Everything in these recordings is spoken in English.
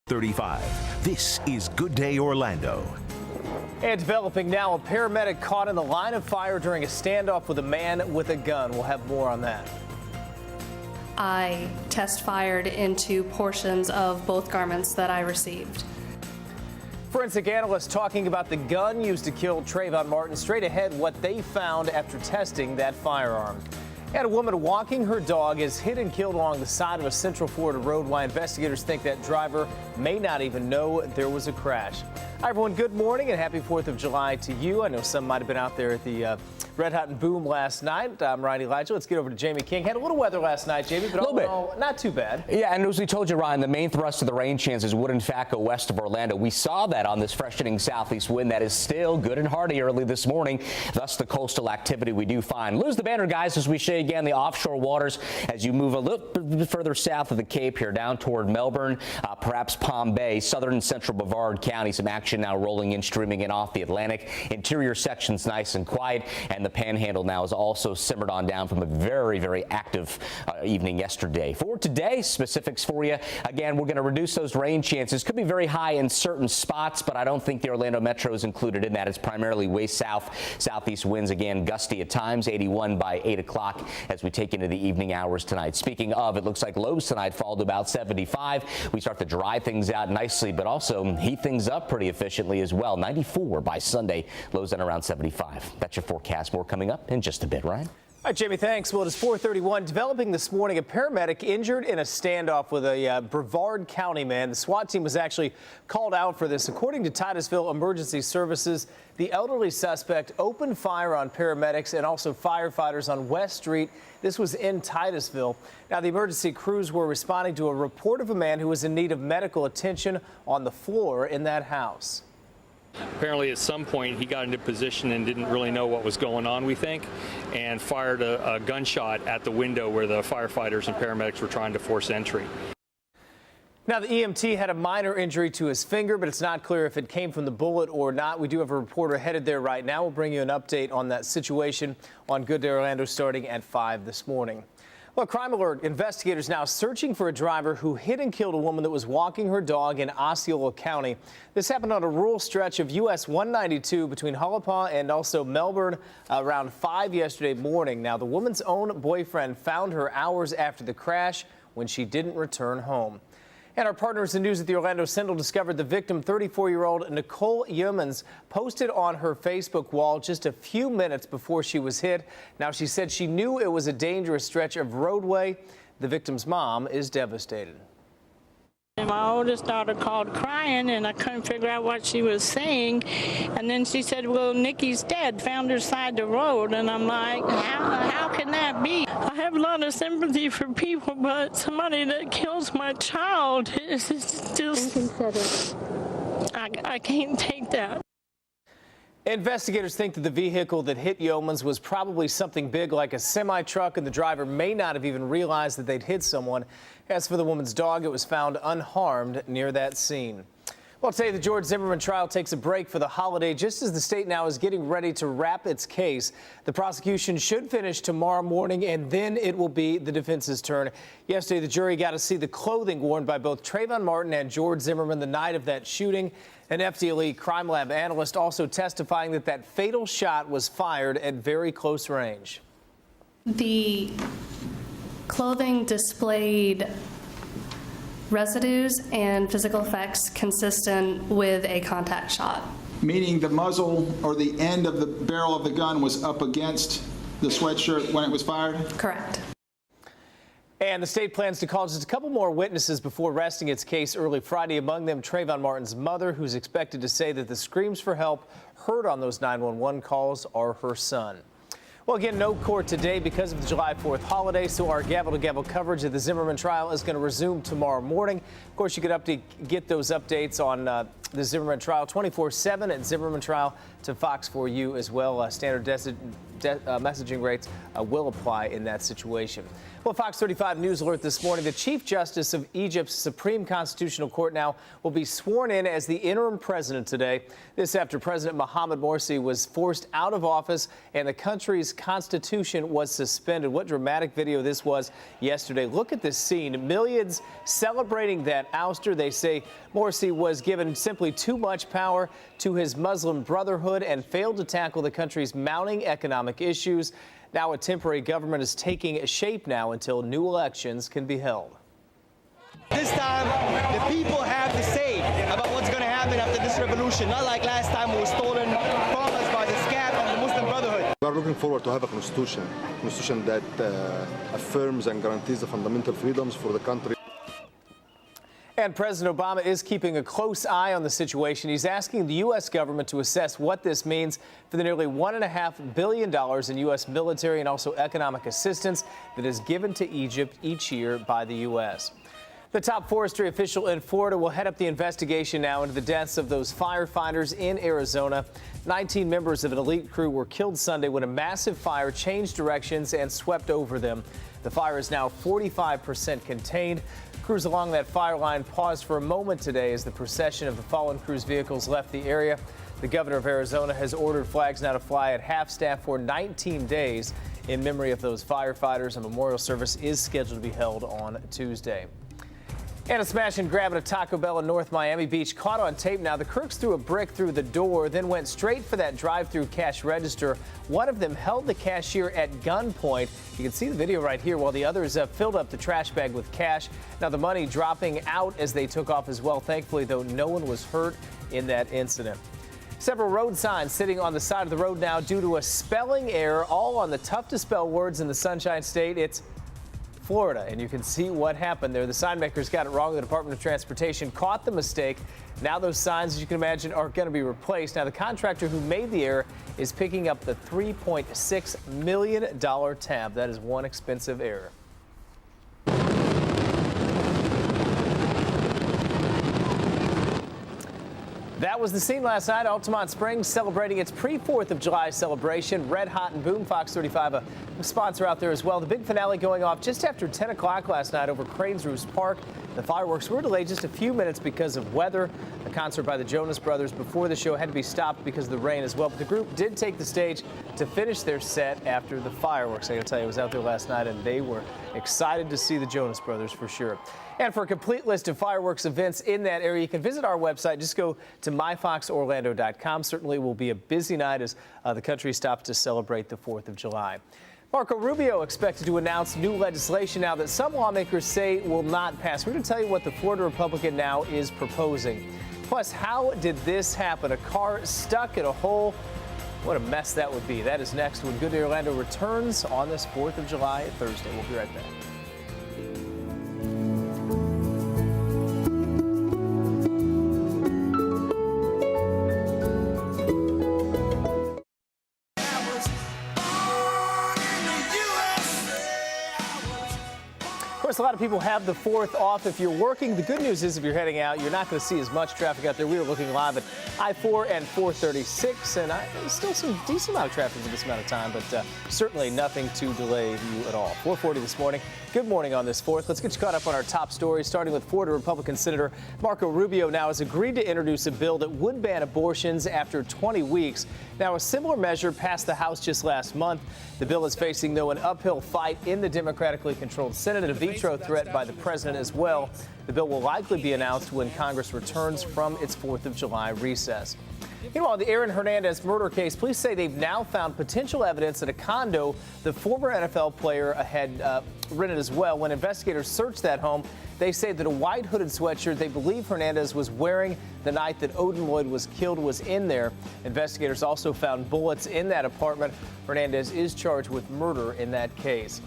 35. This is Good Day Orlando. And developing now, a paramedic caught in the line of fire during a standoff with a man with a gun. We'll have more on that. I test fired into portions of both garments that I received. Forensic analysts talking about the gun used to kill Trayvon Martin. Straight ahead, what they found after testing that firearm. And a woman walking her dog is hit and killed along the side of a Central Florida road. Why investigators think that driver may not even know there was a crash. Hi, everyone. Good morning and happy 4th of July to you. I know some might have been out there at the Red Hot and Boom last night. I'm Ryan Elijah. Let's get over to Jamie King. Had a little weather last night, Jamie, but all in all, not too bad. Yeah, and as we told you, Ryan, the main thrust of the rain chances would in fact go west of Orlando. We saw that on this freshening southeast wind that is still good and hearty early this morning. Thus, the coastal activity we do find. Lose the banner, guys, as we show you again the offshore waters as you move a little bit further south of the Cape here, down toward Melbourne, perhaps Palm Bay, southern and central Brevard County. Some action now rolling in, streaming in off the Atlantic. Interior sections nice and quiet, and the Panhandle now is also simmered on down from a very, very active evening yesterday. For today, specifics for you. Again, we're going to reduce those rain chances. Could be very high in certain spots, but I don't think the Orlando Metro is included in that. It's primarily way south, southeast winds, again, gusty at times, 81 by 8 o'clock as we take into the evening hours tonight. Speaking of, it looks like lows tonight fall to about 75. We start to dry things out nicely, but also heat things up pretty efficiently as well. 94 by Sunday, lows at around 75. That's your forecast. More coming up in just a bit, Ryan. All right, Jamie, thanks. Well, it is 4:31. Developing this morning, a paramedic injured in a standoff with a Brevard County man. The SWAT team was actually called out for this. According to Titusville Emergency Services, the elderly suspect opened fire on paramedics and also firefighters on West Street. This was in Titusville. Now, the emergency crews were responding to a report of a man who was in need of medical attention on the floor in that house. Apparently at some point he got into position and didn't really know what was going on, we think, and fired a gunshot at the window where the firefighters and paramedics were trying to force entry. Now, the EMT had a minor injury to his finger, but it's not clear if it came from the bullet or not. We do have a reporter headed there right now. We'll bring you an update on that situation on Good Day Orlando starting at 5 this morning. Well, crime alert. Investigators now searching for a driver who hit and killed a woman that was walking her dog in Osceola County. This happened on a rural stretch of US 192 between Hullapaw and also Melbourne around 5 yesterday morning. Now, the woman's own boyfriend found her hours after the crash when she didn't return home. And our partners in news at the Orlando Sentinel discovered the victim, 34-year-old Nicole Yeomans, posted on her Facebook wall just a few minutes before she was hit. Now, she said she knew it was a dangerous stretch of roadway. The victim's mom is devastated. My oldest daughter called crying, and I couldn't figure out what she was saying. And then she said, well, Nikki's dead, found her side the road. And I'm like, how can that be? I have a lot of sympathy for people, but somebody that kills my child is just, I can't take that. Investigators think that the vehicle that hit Yeomans was probably something big like a semi-truck, and the driver may not have even realized that they'd hit someone. As for the woman's dog, it was found unharmed near that scene. Well, today the George Zimmerman trial takes a break for the holiday just as the state now is getting ready to wrap its case. The prosecution should finish tomorrow morning, and then it will be the defense's turn. Yesterday, the jury got to see the clothing worn by both Trayvon Martin and George Zimmerman the night of that shooting. An FDLE crime lab analyst also testifying that that fatal shot was fired at very close range. The clothing displayed residues and physical effects consistent with a contact shot. Meaning the muzzle or the end of the barrel of the gun was up against the sweatshirt when it was fired? Correct. And the state plans to call just a couple more witnesses before resting its case early Friday, among them Trayvon Martin's mother, who's expected to say that the screams for help heard on those 911 calls are her son. Well, again, no court today because of the July 4th holiday, so our gavel-to-gavel coverage of the Zimmerman trial is going to resume tomorrow morning. Of course, you can get those updates on The Zimmerman trial 24/7 at Zimmerman trial to Fox 4U as well. Standard messaging rates will apply in that situation. Well, Fox 35 News Alert this morning. The Chief Justice of Egypt's Supreme Constitutional Court now will be sworn in as the interim president today. This after President Mohamed Morsi was forced out of office and the country's constitution was suspended. What dramatic video this was yesterday. Look at this scene. Millions celebrating that ouster. They say Morsi was given simply too much power to his Muslim Brotherhood and failed to tackle the country's mounting economic issues. Now a temporary government is taking shape now until new elections can be held. This time, the people have to say about what's going to happen after this revolution, not like last time it was stolen from us by the SCAP and the Muslim Brotherhood. We are looking forward to have a constitution that affirms and guarantees the fundamental freedoms for the country. And President Obama is keeping a close eye on the situation. He's asking the U.S. government to assess what this means for the nearly $1.5 billion in U.S. military and also economic assistance that is given to Egypt each year by the U.S. The top forestry official in Florida will head up the investigation now into the deaths of those firefighters in Arizona. 19 members of an elite crew were killed Sunday when a massive fire changed directions and swept over them. The fire is now 45% contained. Crews along that fire line paused for a moment today as the procession of the fallen crew's vehicles left the area. The governor of Arizona has ordered flags now to fly at half staff for 19 days in memory of those firefighters. A memorial service is scheduled to be held on Tuesday. And a smash and grab at a Taco Bell in North Miami Beach caught on tape now. The crooks threw a brick through the door, then went straight for that drive-through cash register. One of them held the cashier at gunpoint. You can see the video right here while the others filled up the trash bag with cash. Now the money dropping out as they took off as well. Thankfully, though, no one was hurt in that incident. Several road signs sitting on the side of the road now due to a spelling error, all on the tough to spell words in the Sunshine State. It's Florida, and you can see what happened there. The sign makers got it wrong. The Department of Transportation caught the mistake. Now those signs, as you can imagine, are going to be replaced. Now the contractor who made the error is picking up the $3.6 million tab. That is one expensive error. That was the scene last night. Altamont Springs celebrating its pre-4th of July celebration. Red Hot and Boom, Fox 35, a sponsor out there as well. The big finale going off just after 10 o'clock last night over Cranes Roost Park. The fireworks were delayed just a few minutes because of weather. A concert by the Jonas Brothers before the show had to be stopped because of the rain as well. But the group did take the stage to finish their set after the fireworks. I got to tell you, I was out there last night and they were excited to see the Jonas Brothers for sure. And for a complete list of fireworks events in that area, you can visit our website. Just go to myfoxorlando.com. Certainly will be a busy night as the country stops to celebrate the 4th of July. Marco Rubio expected to announce new legislation now that some lawmakers say will not pass. We're going to tell you what the Florida Republican now is proposing. Plus, how did this happen? A car stuck in a hole. What a mess that would be. That is next when Good Day Orlando returns on this 4th of July Thursday. We'll be right back. Of course, a lot of people have the 4th off. If you're working, the good news is if you're heading out, you're not going to see as much traffic out there. We were looking live at I-4 and 436, and still some decent amount of traffic for this amount of time, but certainly nothing to delay you at all. 440 this morning. Good morning on this 4th. Let's get you caught up on our top stories, starting with Florida Republican Senator Marco Rubio now has agreed to introduce a bill that would ban abortions after 20 weeks. Now, a similar measure passed the House just last month. The bill is facing, though, an uphill fight in the democratically controlled Senate and a veto threat by the president as well. The bill will likely be announced when Congress returns from its 4th of July recess. Meanwhile, the Aaron Hernandez murder case, police say they've now found potential evidence at a condo the former NFL player had rented as well. When investigators searched that home, they say that a white hooded sweatshirt they believe Hernandez was wearing the night that Odin Lloyd was killed was in there. Investigators also found bullets in that apartment. Hernandez is charged with murder in that case.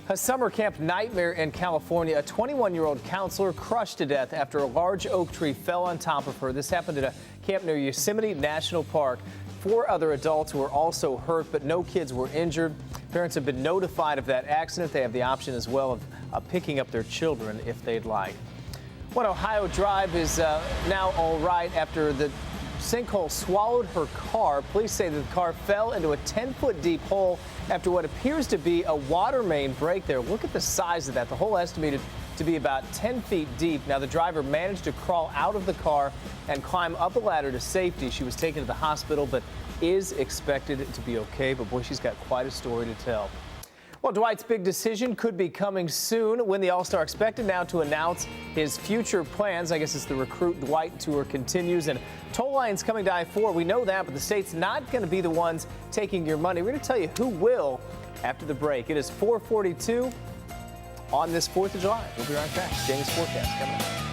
A summer camp nightmare in California. A 21-year-old counselor crushed to death after a large oak tree fell on top of her. This happened at a camp near Yosemite National Park. 4 other adults were also hurt, but no kids were injured. Parents have been notified of that accident. They have the option as well of picking up their children if they'd like. One Ohio Drive is now all right after the sinkhole swallowed her car. Police say that the car fell into a 10-foot deep hole after what appears to be a water main break there. Look at the size of that. The hole estimated to be about 10 feet deep. Now, the driver managed to crawl out of the car and climb up a ladder to safety. She was taken to the hospital, but is expected to be okay. But boy, she's got quite a story to tell. Well, Dwight's big decision could be coming soon when the All-Star expected now to announce his future plans. I guess as the Recruit Dwight tour continues, and toll lines coming to I-4. We know that, but the state's not going to be the ones taking your money. We're going to tell you who will after the break. It is 4:42 on this 4th of July. We'll be right back. Jamie's forecast coming up.